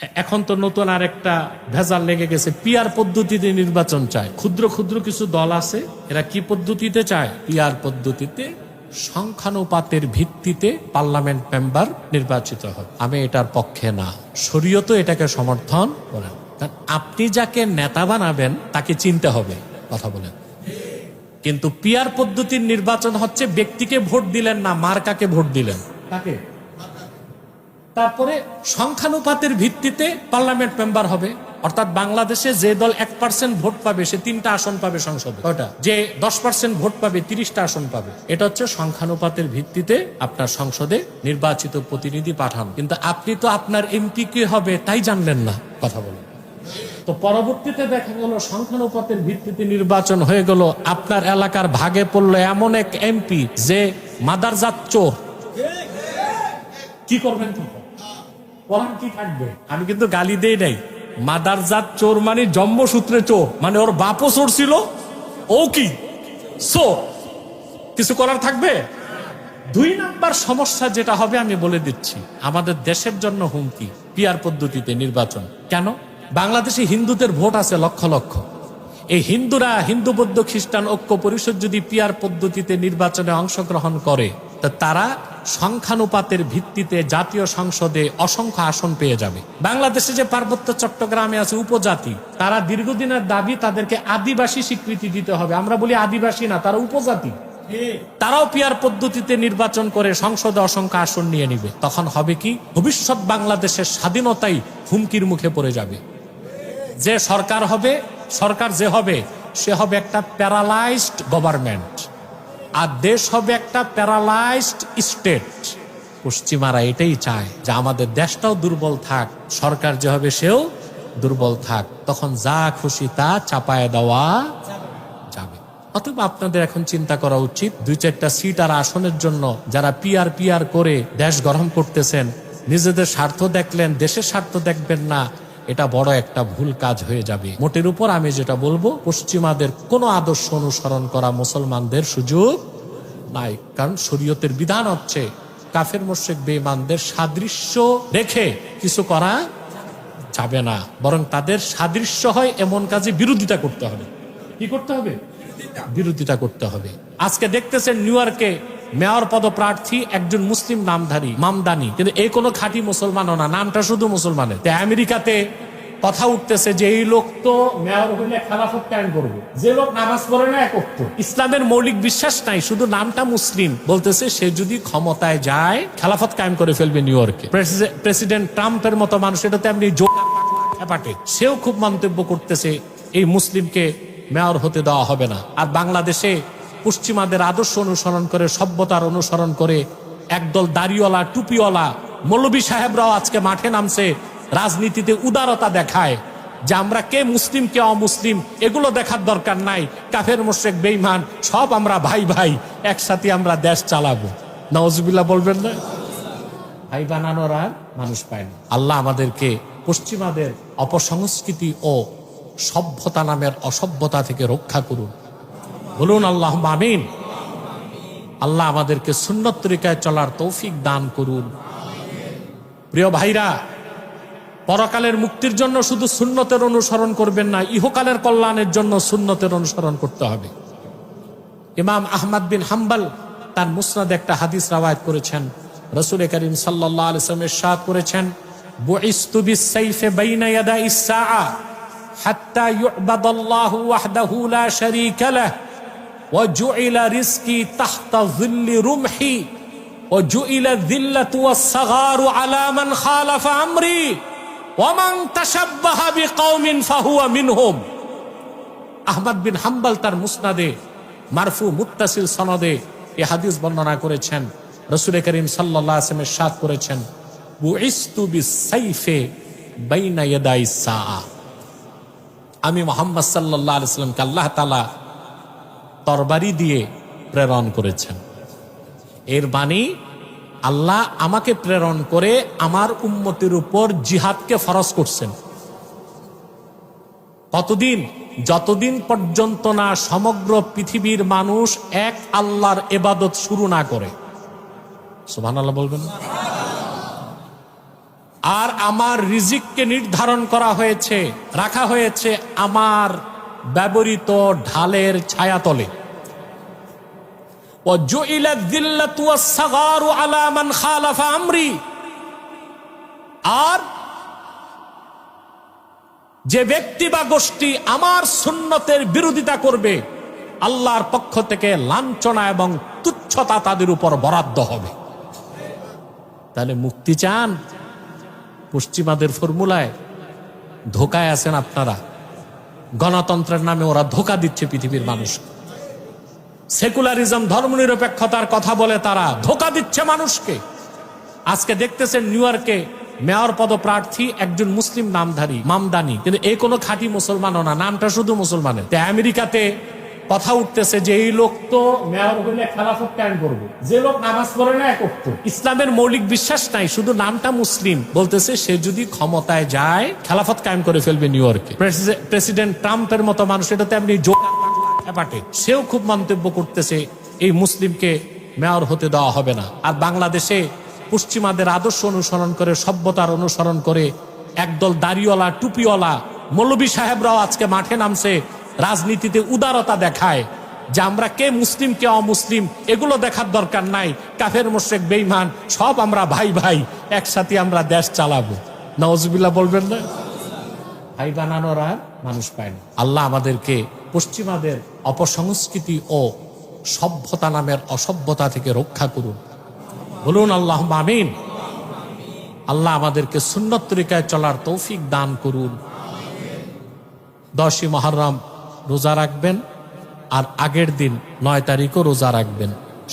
এখন তো নতুন আরেকটা ভেজাল লেগে গেছে, পিআর পদ্ধতিতে নির্বাচন চায়। ক্ষুদ্র ক্ষুদ্র কিছু দল আছে, এরা কি পদ্ধতিতে চায়? পিআর পদ্ধতিতে সংখ্যানুপাতের ভিত্তিতে পার্লামেন্ট মেম্বার নির্বাচিত হয়। আমি এটার পক্ষে না, শরীয়তও এটাকে সমর্থন করেন। কারণ আপনি যাকে নেতা বানাবেন তাকে চিনতে হবে, কথা বলেন। কিন্তু পিআর পদ্ধতির নির্বাচন হচ্ছে ব্যক্তিকে ভোট দিলেন না, মার্কাকে ভোট দিলেন, তাকে। তারপরে সংখ্যানুপাতের ভিত্তিতে পার্লামেন্ট মেম্বার হবে, অর্থাৎ বাংলাদেশে যে দল 1% ভোট পাবে সে 3টা আসন পাবে সংসদে, ওটা যে 10% ভোট পাবে 30টা আসন পাবে। এটা হচ্ছে সংখ্যানুপাতের ভিত্তিতে আপনার সংসদে নির্বাচিত প্রতিনিধি পাঠান। কিন্তু আপনি তো আপনার এমপি কে হবে তাই জানলেন না, কথা বলেন। তো পরবর্তীতে দেখা গেল সংখ্যানুপাতের ভিত্তিতে নির্বাচন হয়ে গেল, আপনার এলাকার ভাগে পড়লো এমন এক এমপি যে মাদারজাত চোর। কি করবেন? বলেন কি থাকবে? আমি কিন্তু গালি দেই নাই। মাদারজাত চোর মানে জন্মসূত্রে চোর, মানে ওর বাপও চোর ছিল, ও কি চোর। কিছু করার থাকবে? 2 নাম্বার সমস্যা যেটা হবে আমি বলে দিচ্ছি, আমাদের দেশের জন্য হুমকি পিআর পদ্ধতিতে নির্বাচন। কেন? বাংলাদেশে হিন্দুদের ভোট আছে লক্ষ লক্ষ। এই হিন্দুরা, হিন্দু বৌদ্ধ খ্রিস্টান ঐক্য পরিষদ যদি পিআর পদ্ধতিতে নির্বাচনে অংশগ্রহণ করে, তা তারা সংখ্যানুপাতের ভিত্তিতে জাতীয় সংসদে অসংখ্য আসন পেয়ে যাবে। বাংলাদেশে যে পার্বত্য চট্টগ্রামে আছে উপজাতি, তারা দীর্ঘদিনের দাবি তাদেরকে আদিবাসী স্বীকৃতি দিতে হবে। আমরা বলি আদিবাসী না, তারা উপজাতি। তারাও পিআর পদ্ধতিতে নির্বাচন করে সংসদে অসংখ্য আসন নিয়ে নিবে। তখন হবে কি, ভবিষ্যৎ বাংলাদেশের স্বাধীনতাই হুমকির মুখে পড়ে যাবে। যে সরকার হবে, সরকার যে হবে সে হবে একটা প্যারালাইজড গভর্নমেন্ট, আর দেশ হবে একটা প্যারালাইজড স্টেট। পশ্চিমারা এটাই চায় যে আমাদের দেশটাও দুর্বল থাক, সরকার যে হবে সেও দুর্বল থাক, তখন যা খুশি তা চাপায় দেওয়া যাবে। অথবা আপনাদের এখন চিন্তা করা উচিত, 2-4টা সিট আর আসনের জন্য যারা পিআর করে দেশ গরম করতেছেন, নিজেদের স্বার্থ দেখলেন, দেশের স্বার্থ দেখবেন না, এটা বড় একটা ভুল কাজ হয়ে যাবে। মোটের উপর আমি যেটা বলবো, পশ্চিমাদের কোন আদর্শ অনুসরণ করা মুসলমানদের সুযোগ নাই। কারণ শরীয়তের বিধান হচ্ছে কাফের মুশরিক বেঈমানদের সাদৃশ্য রেখে কিছু করা যাবে না, বরং তাদের সাদৃশ্য হয় এমন কাজে বিরোধিতা করতে হবে। কি করতে হবে? বিরোধিতা করতে হবে। আজকে দেখতেছেন নিউ ইয়র্কে মেয়র পদপ্রার্থী একজন মুসলিম নামধারী মামদানি, কিন্তু এই কোনো খাঁটি মুসলমানও না, নামটা শুধু মুসলমানের। আমেরিকাতে কথা উঠতেছে যে এই লোক তো মেয়র হইলে খেলাফত কায়েম করবে, যে লোক নামাজ পড়ে না, এক ওয়াক্ত ইসলামের মৌলিক বিশ্বাস নাই, শুধু নামটা মুসলিম, বলতেছে সে যদি ক্ষমতায় যায় খেলাফত কায়েম করে ফেলবে নিউ ইয়র্কে। প্রেসিডেন্ট ট্রাম্পের মতো মানুষ, এটা তেমনি পাটে, সেও খুব মন্তব্য করতেছে এই মুসলিমকে মেয়র হতে দেওয়া হবে না। আর বাংলাদেশে পশ্চিমাদের আদর্শ অনুসরণ করে, সভ্যতার অনুসরণ করে একদল দাড়িওয়ালা টুপিওয়ালা মৌলবী সাহেবরাও আজকে মাঠে নামছে, রাজনীতিতে উদারতা দেখায় যে আমরা কে মুসলিম কে অমুসলিম এগুলো দেখার দরকার নাই, কাফের মুশরিক বেঈমান সব আমরা ভাই ভাই, একসাথে আমরা দেশ চালাবো। নাউজুবিল্লাহ বলবেন না? ভাই বানানোর আর মানুষ পায় না। আল্লাহ আমাদেরকে পশ্চিমাদের অপসংস্কৃতি ও সভ্যতা নামের অসভ্যতা থেকে রক্ষা করুন, বলুন আল্লাহুম্মা আমিন। আল্লাহ আমাদেরকে সুন্নত তরিকায় চলার তৌফিক দান করুন। প্রিয় ভাইরা, পরকালের মুক্তির জন্য শুধু সুন্নতের অনুসরণ করবেন না, ইহকালের কল্যাণের জন্য সুন্নতের অনুসরণ করতে হবে। ইমাম আহমদ বিন হাম্বল তার মুসনাদে একটা হাদিস রাওয়ায়াত করেছেন, রাসূল করিম সাল্লাল্লাহু আলাইহি ওয়াসাল্লাম ইরশাদ করেছেন, বুইস্তু বিস-সাইফি বাইনা ইয়াদাইস সাআ হাত্তা ইউবাদাল্লাহু ওয়াহদাহু লা শারীকা লাহ ওয়া জুইলা রিজকি তাহতা যিল্লি রুমহি ওয়া জুইলা যিল্লাতু ওয়াস-সাগারু আলা মান খালাফা আমরি ওয়া মান তাশাব্বাহা বিকাওমিন ফাহুয়া মিনহুম। আহমদ বিন হাম্বল তার মুসনাদে মারফু মুত্তাসিল সনদে এই হাদিস বর্ণনা করেছেন। রাসূল করিম সাল্লাল্লাহু আলাইহি ওয়াসাল্লাম ইরশাদ করেছেন, বুইস্তু বিস-সাইফি বাইনা ইয়াদাইস সাআ, আমি মুহাম্মদ সাল্লাল্লাহু আলাইহি ওয়াসাল্লামকে আল্লাহ তাআলা তরবারি দিয়ে প্রেরণ করেছেন। এর বাণী, আল্লাহ আমাকে প্রেরণ করে আমার উম্মতের উপর জিহাদকে ফরজ করছেন। কতদিন? যতদিন পর্যন্ত না সমগ্র পৃথিবীর মানুষ এক আল্লাহর ইবাদত শুরু না করে। সুবহানাল্লাহ বলবেন। আর আমার রিজিককে নির্ধারণ করা হয়েছে, রাখা হয়েছে আমার ব্যবহৃত ঢালের ছায়াতলে। ওয়াজুইলাত যিল্লাতু ওয়াস-সাগারু আলা মান খালাফা আমরি, আর যে ব্যক্তি বা গোষ্ঠী আমার সুন্নতের বিরোধিতা করবে, আল্লাহর পক্ষ থেকে লাঞ্ছনা এবং তুচ্ছতা তাদের উপর বরাদ্দ হবে। তাহলে মুক্তি চান? পশ্চিমাদের ফর্মুলায় ধোকায় আছেন আপনারা। গণতন্ত্রের নামে ওরা ধোকা দিচ্ছে পৃথিবীর মানুষকে। সেকুলারিজম, ধর্মনিরপেক্ষতার কথা বলে তারা ধোকা দিচ্ছে মানুষকে। আজকে দেখতেছেন নিউ ইয়র্কে মেয়র পদপ্রার্থী একজন মুসলিম নামধারী, মামদানি, কিন্তু এই কোনো খাঁটি মুসলমানও না, নামটা শুধু মুসলমানের। আমেরিকাতে কথা উঠতেছে যে এই লোক তো মেয়র হইলে খেলাফত কায়েম করবে, যে লোক নামাজ পড়ে না এক ওয়াক্ত, ইসলামের মৌলিক বিশ্বাস নাই, শুধু নামটা মুসলিম, বলতেছে সে যদি ক্ষমতায় যায় খেলাফত কায়েম করে ফেলবে নিউ ইয়র্কে। প্রেসিডেন্ট ট্রাম্পের মতো মানুষ, এটা তেমনি পাটে, সেও খুব মন্তব্য করতেছে এই মুসলিমকে মেয়র হতে দেওয়া হবে না। আর বাংলাদেশে পশ্চিমাদের আদর্শ অনুসরণ করে, সভ্যতার অনুসরণ করে একদল দাড়িওয়ালা, টুপিওয়ালা মৌলবী সাহেবরাও আজকে মাঠে নামছে, রাজনীতিতে উদারতা দেখায় যে আমরা কে মুসলিম কে অমুসলিম এগুলো দেখার দরকার নাই, কাফের মুশরিক বেঈমান সব আমরা ভাই ভাই, একসাথে আমরা দেশ চালাবো। নাউজুবিল্লাহ বলবেন না? ভাই বানানোর আর মানুষ পায় না। আল্লাহ আমাদেরকে পশ্চিমাদের অপসংস্কৃতি ও সভ্যতা নামের অসভ্যতা থেকে রক্ষা করুন, বলুন আল্লাহুম্মা আমিন। আল্লাহ আমাদেরকে সুন্নত তরিকায় চলার তৌফিক দান করুন। 10ই মুহররম রোজা রাখবেন, আর আগের দিন 9 তারিখও রোজা রাখবেন।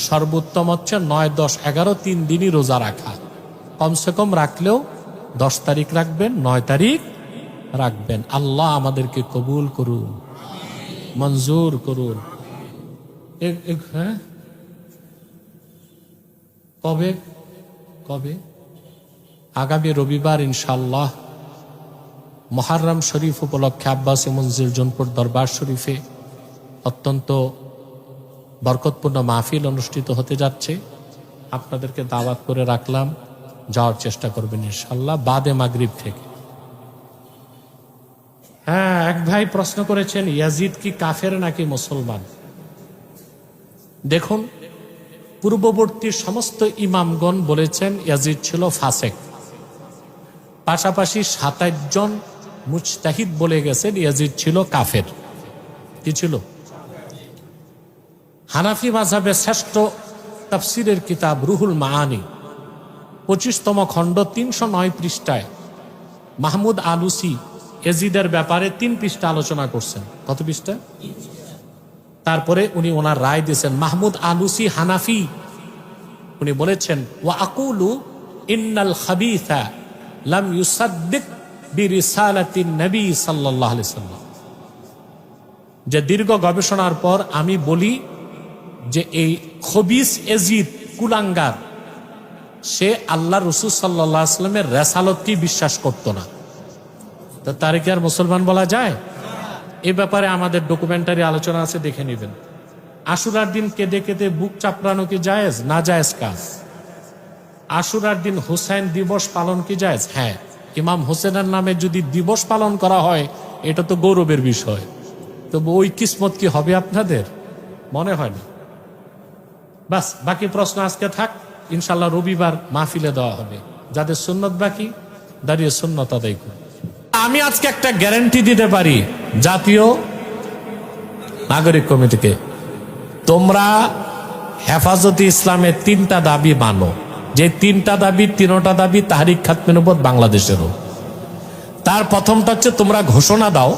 সর্বোত্তম হচ্ছে 9, 10, 11 3 দিনই রোজা রাখা। কমসে কম রাখলেও 10 তারিখ রাখবেন, 9 তারিখ রাখবেন। আল্লাহ আমাদেরকে কবুল করুন, মঞ্জুর করুন। হ্যাঁ, কবে কবে? আগামী রবিবার ইনশাআল্লাহ মুহররম শরীফ উপলক্ষে আব্বাসী মঞ্জিল জোনপুর দরবার শরীফে অত্যন্ত বরকতপূর্ণ মাহফিল অনুষ্ঠিত হতে যাচ্ছে। আপনাদেরকে দাওয়াত করে রাখলাম, যাওয়ার চেষ্টা করবেন ইনশাআল্লাহ বাদে মাগরিব থেকে। হ্যাঁ, এক ভাই প্রশ্ন করেছেন ইয়াজিদ কি কাফের নাকি মুসলমান? দেখুন, পূর্ববর্তী সমস্ত ইমামগণ বলেছেন ইয়াজিদ ছিল ফাসেক। পাশাপাশি 27 জন মুজতাহিদ বলে গেছেন ইয়াজিদ ছিল কাফের। কি ছিল? হানাফি মাযহাবের শ্রেষ্ঠ তাফসীরের কিতাব রুহুল মাআনি 25তম খণ্ড 309 পৃষ্ঠায় মাহমুদ আলুসি ইয়াজিদের ব্যাপারে 3 পৃষ্ঠা আলোচনা করছেন। কত পৃষ্ঠা? তারপরে উনি ওনার রায় দিয়েছেন। মাহমুদ আলুসি হানাফি, উনি বলেছেন ওয়া আকুলু ইন্নাল খাবিসা লাম ইউসাদ্দিক বিরিসালাতিন নবী সাল্লাল্লাহু আলাইহি সাল্লাম। যে দীর্ঘ গবেষণার পর আমি বলি যে এই খবিস ইয়াজিদ কুলাঙ্গার, সে আল্লাহ রাসূল সাল্লাল্লাহু আলাইহি সাল্লামের রিসালাতকে বিশ্বাস করত না। তো তার কি আর মুসলমান বলা যায়? এ ব্যাপারে আমাদের ডকুমেন্টারি আলোচনা আছে, দেখে নেবেন। আশুরার দিন কেঁদে কেঁদে বুক চাপড়ানো কি জায়েজ? না জায়েজ কাজ। আশুরার দিন হুসাইন দিবস পালন কি জায়েজ? হ্যাঁ। ইমাম হোসেনের নামে যদি দিবস পালন করা হয় এটা তো গৌরবের বিষয়। তবে ওই কিসমত কি হবে আপনাদের? মনে হয় না। বাস, বাকি প্রশ্ন আজকে থাক, ইনশাল্লাহ রবিবার মাহফিলে দেওয়া হবে। যাদের সুন্নত বাকি দাঁড়িয়ে সুন্নত আদায় করুন। আমি আজকে একটা গ্যারান্টি দিতে পারি জাতীয় নাগরিক কমিটিকে, তোমরা হেফাজতে ইসলামের 3টা দাবি মানো। যে 3টা দাবি, 3টা দাবি তাহরিক খাতমে নবুয়ত বাংলাদেশেরও। তার প্রথমটা হচ্ছে তোমরা ঘোষণা দাও,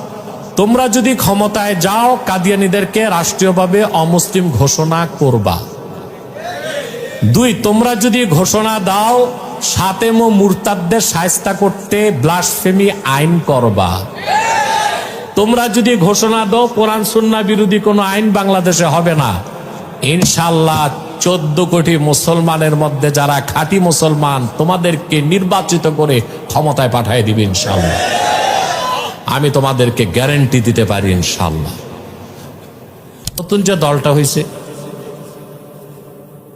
তোমরা যদি ক্ষমতায় যাও কাদিয়ানীদেরকে রাষ্ট্রীয়ভাবে অমুসলিম ঘোষণা করবা। 2, তোমরা যদি ঘোষণা দাও শাতেম ও মুরতাদদের শায়েস্তা করতে ব্লাসফেমি আইন করবা। তোমরা যদি ঘোষণা দাও কোরআন সুন্নাহ বিরোধী কোনো আইন বাংলাদেশে হবে না, ইনশাআল্লাহ 14 কোটি মুসলমানের মধ্যে যারা খাঁটি মুসলমান তোমাদেরকে নির্বাচিত করে ক্ষমতায় পাঠিয়ে দিবে ইনশাআল্লাহ। আমি তোমাদেরকে গ্যারান্টি দিতে পারি ইনশাআল্লাহ। নতুন যে দলটা হয়েছে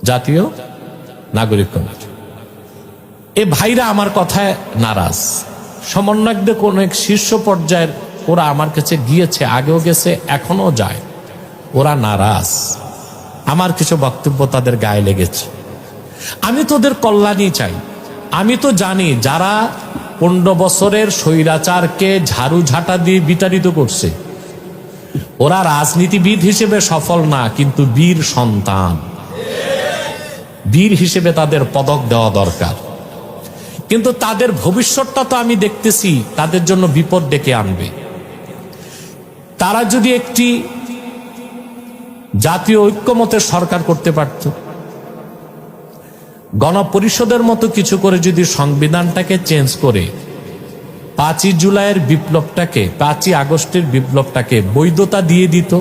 জাতীয় নাগরিক কমিটি, এ ভাইরা আমার কথায় নারাজ। সমন্বয়কদের কোন এক শীর্ষ পর্যায়ের ওরা আমার কাছে গিয়েছে, আগেও গেছে, এখনো যায়। ওরা নারাজ, আমার কিছু বক্তব্য তাদের গায়ে লেগেছে। আমি তোদের কল্যাণই চাই। আমি তো জানি যারা 15 বছরের স্বৈরাচারকে ঝাড়ু ঝাঁটা দিয়ে বিতাড়িত করছে, ওরা রাজনীতিবিদ হিসেবে সফল না, কিন্তু বীর সন্তান। বীর হিসেবে তাদের পদক দেওয়া দরকার। কিন্তু তাদের ভবিষ্যৎটা তো আমি দেখতেছি তাদের জন্য বিপদ ডেকে আনবে। তারা যদি একটি জাতীয় ঐক্যমতের সরকার করতে পারত, গণপরিষদের মতো কিছু করে যদি সংবিধানটাকে চেঞ্জ করে 5ই জুলাইয়ের বিপ্লবটাকে, 5ই আগস্টের বিপ্লবটাকে বৈধতা দিয়ে দিত,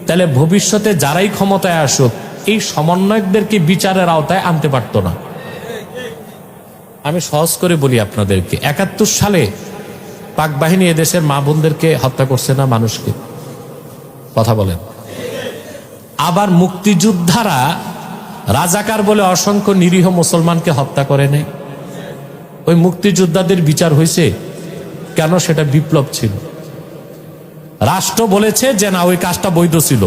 তাহলে ভবিষ্যতে যারাই ক্ষমতায় আসুক এই সমন্বয়কদেরকে বিচারের আওতায় আনতে পারত না। আমি সহজ করে বলি আপনাদেরকে, 71 সালে পাক বাহিনী এদেশের মা বোনদেরকে হত্যা করছে না, মানুষকে? কথা বলেন। আবার মুক্তিযোদ্ধারা রাজাকার বলে অসংখ্য নিরীহ মুসলমানকে হত্যা করে নেই। ওই মুক্তিযোদ্ধাদের বিচার হয়েছে কেন? সেটা বিপ্লব ছিল। রাষ্ট্র বলেছে যে না, ওই কাজটা বৈধ ছিল।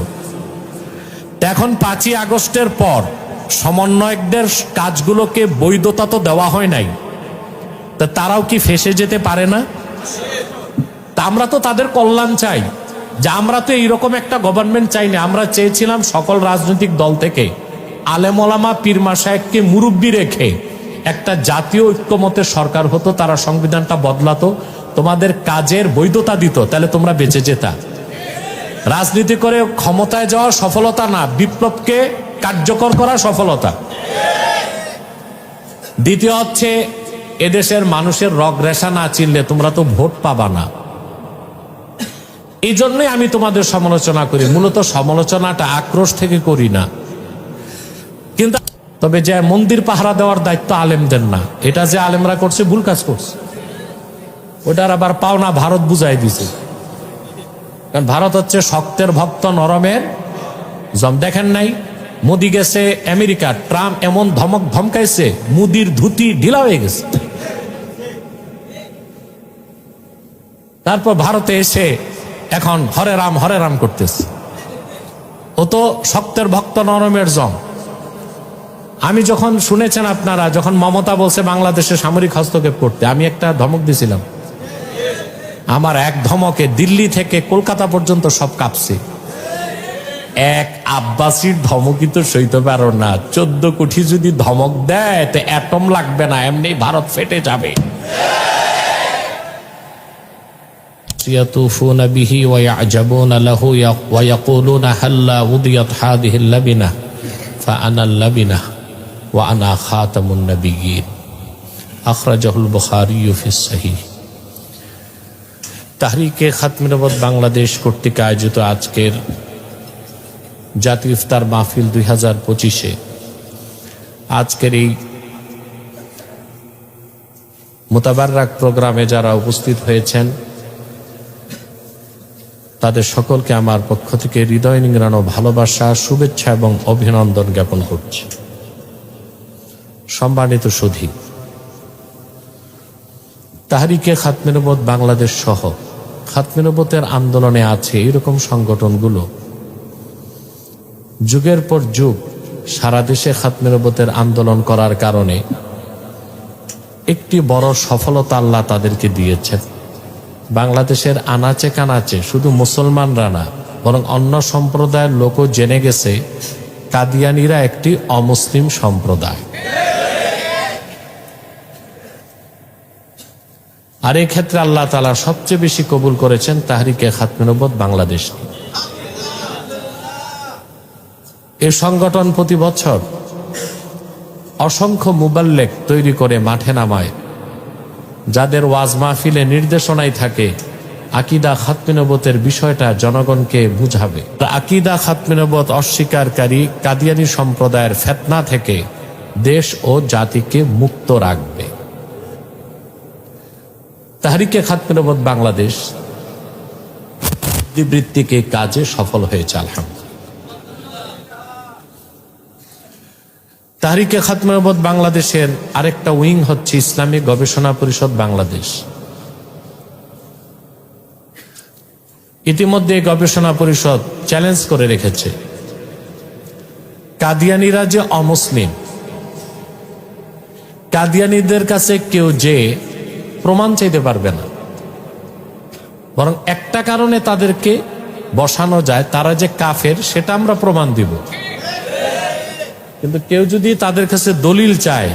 এখন 5ই আগস্টের পর সমন্বয়কদের কাজগুলোকে বৈধতা তো দেওয়া হয় নাই, তা তারাও কি ফেঁসে যেতে পারে না? তা আমরা তো তাদের কল্যাণ চাই, যে আমরা তো এইরকম একটা গভর্নমেন্ট চাই না। আমরা চেয়েছিলাম সকল রাজনৈতিক দল থেকে আলেম ওলামা পীর মাশায়েখকে মুরব্বি রেখে একটা জাতীয় ঐক্যমতের সরকার হতো, তারা সংবিধানটা বদলাতো, তোমাদের কাজের বৈধতা দিত, তাহলে তোমরা বেঁচে যেতা। রাজনীতি করে ক্ষমতায় যাওয়া সফলতা না, বিপ্লবকে কার্যকর করা সফলতা। দ্বিতীয় হচ্ছে, এদেশের মানুষের রগ রেশা না চিনলে তোমরা তো ভোট পাবা না। এই জন্যই আমি তোমাদের সমালোচনা করি। মূলত সমালোচনাটা আক্রোশ থেকে করি না। কিন্তু তবে যে মন্দির পাহারা দেওয়ার দায়িত্ব আলেমদের না, এটা যে আলেমরা করছে ভুল কাজ করছে। ওটার আবার পাওনা ভারত বুঝাই দিছে। কারণ ভারত হচ্ছে শক্তের ভক্ত, নরমের জম। দেখেন নাই মোদি গেছে আমেরিকা, ট্রাম্প এমন ধমক ধমকাইছে, মোদির ধুতি ঢিলা হয়ে গেছে। তারপর ভারতে এসে এখন হরে রাম করতেছে। ও তো শক্তের ভক্ত, নরমের জম। আমি যখন শুনেছেন আপনারা, যখন মমতা বলছে বাংলাদেশে সামরিক হস্তক্ষেপ করতে, আমি একটা ধমক দিছিলাম। আমার এক ধমকে দিল্লি থেকে কলকাতা পর্যন্ত সব কাঁপছে। এক আব্বাসীর ধমকই তো সইতে পারো না। 14 কোটি যদি ধমক দেয় তো অ্যাটম লাগবে না, এমনি ভারত ফেটে যাবে। ইয়াতুফুনা বিহি ওয়া ইয়াজাবুনা লাহু ওয়া ইয়াকুলুনা হাল্লা উদিয়াত হাদিহিল লাবিনা ফাআনা লাবিনা ওয়া আনা খাতামুন নবিয়্যিন। আখরাজাহুল বুখারী ফিস সহিহ। তাহরিকে খাতমে নবুয়ত বাংলাদেশ কর্তৃক আয়োজিত আজকের জাতীয় ইফতার মাহফিল 2025-এ আজকের এই মুতাবাররাক প্রোগ্রামে যারা উপস্থিত হয়েছেন তাদের সকলকে আমার পক্ষ থেকে হৃদয় নিংড়ানো ভালোবাসা, শুভেচ্ছা এবং অভিনন্দন জ্ঞাপন করছি। সম্মানিত সুধী, তাহরিকে খাতমে নবুয়ত বাংলাদেশ সহ খাতমে নবুয়তের আন্দোলনে আছে এরকম সংগঠনগুলো যুগের পর যুগ সারা দেশে খাতমে নবুয়তের আন্দোলন করার কারণে একটি বড় সফলতা আল্লাহ তাদেরকে দিয়েছেন। বাংলাদেশের আনাচে কানাচে শুধু মুসলমানরা না, বরং অন্য সম্প্রদায়ের লোকও জেনে গেছে কাদিয়ানীরা একটি অমুসলিম সম্প্রদায়। আর এই ক্ষেত্রে আল্লাহ তাআলা সবচেয়ে বেশি কবুল করেছেন তাহরিকে খাতমে নবুয়ত বাংলাদেশকে। এই সংগঠন প্রতি বছর অসংখ্য মুবাল্লেগ তৈরি করে মাঠে নামায়, যাদের ওয়াজ মাহফিলে নির্দেশনায় থাকে আকীদা খাতমে নবুয়তের বিষয়টা জনগণকে বুঝাবে। আকীদা খাতমে নবুয়ত অস্বীকারী কাদিয়ানী সম্প্রদায়ের ফিতনা থেকে দেশ ও জাতিকে মুক্ত রাখবে। তাহরিকে খাতমে নবুয়ত বাংলাদেশ বৃত্তিকে কাজে সফল হয়েছে আলহামদুলিল্লাহ। তাহরিকে খাতমে নবুওয়াত বাংলাদেশের আরেকটা উইং হচ্ছে ইসলামিক গবেষণা পরিষদ বাংলাদেশ। ইতিমধ্যে গবেষণা পরিষদ চ্যালেঞ্জ করে রেখেছে, কাদিয়ানীরা যে অমুসলিম, কাদিয়ানীদের কাছে কেউ যে প্রমাণ চাইতে পারবে না, বরং একটা কারণে তাদেরকে বসানো যায়, তারা যে কাফের সেটা আমরা প্রমাণ দিব। কিন্তু কেউ যদি তাদের কাছে দলিল চায়,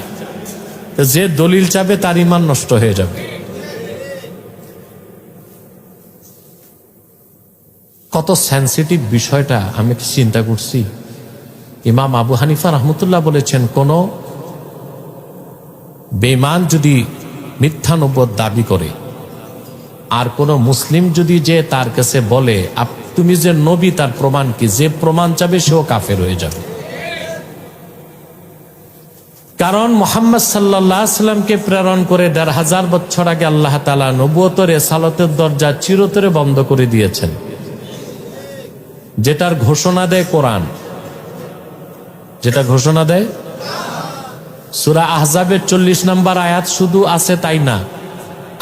তো যে দলিল চাবে তার ঈমান নষ্ট হয়ে যাবে। কত সেনসিটিভ বিষয়টা আমি কি চিন্তা করছি। ইমাম আবু হানিফা রহমতুল্লাহ বলেছেন, কোন বেঈমান যদি মিথ্যা নবুয়ত দাবি করে আর কোন মুসলিম যদি যে তার কাছে বলে তুমি যে নবী, তার প্রমাণ কি, যে প্রমাণ চাবে সেও কাফের হয়ে যাবে। কারণ মুহাম্মদ সাল্লাল্লাহু আলাইহি সাল্লামকে প্রেরণ করে ১৫০০ বছর আগে আল্লাহ তাআলা নবুয়ত ও রিসালাতের দরজা চিরতরে বন্ধ করে দিয়েছেন, যেটার ঘোষণা দেয় কোরআন, যেটা ঘোষণা দেয় সূরা আহজাবের ৪০ নম্বর আয়াত শুধু আছে তাই না,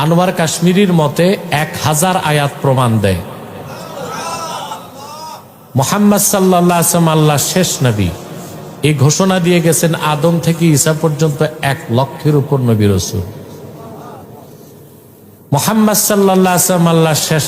আনোয়ার কাশ্মীরির মতে ১০০০ আয়াত প্রমাণ দেয় মুহাম্মদ সাল্লাল্লাহু আলাইহি ওয়াসাল্লাম আল্লাহর শেষ নবী। এই ঘোষণা দিয়ে গেছেন আদম থেকে ঈসা পর্যন্ত ১,০০,০০০-এর উপর নবী রাসূল। মুহাম্মদ সাল্লাল্লাহু আলাইহি ওয়াসাল্লাম আল্লাহর শেষ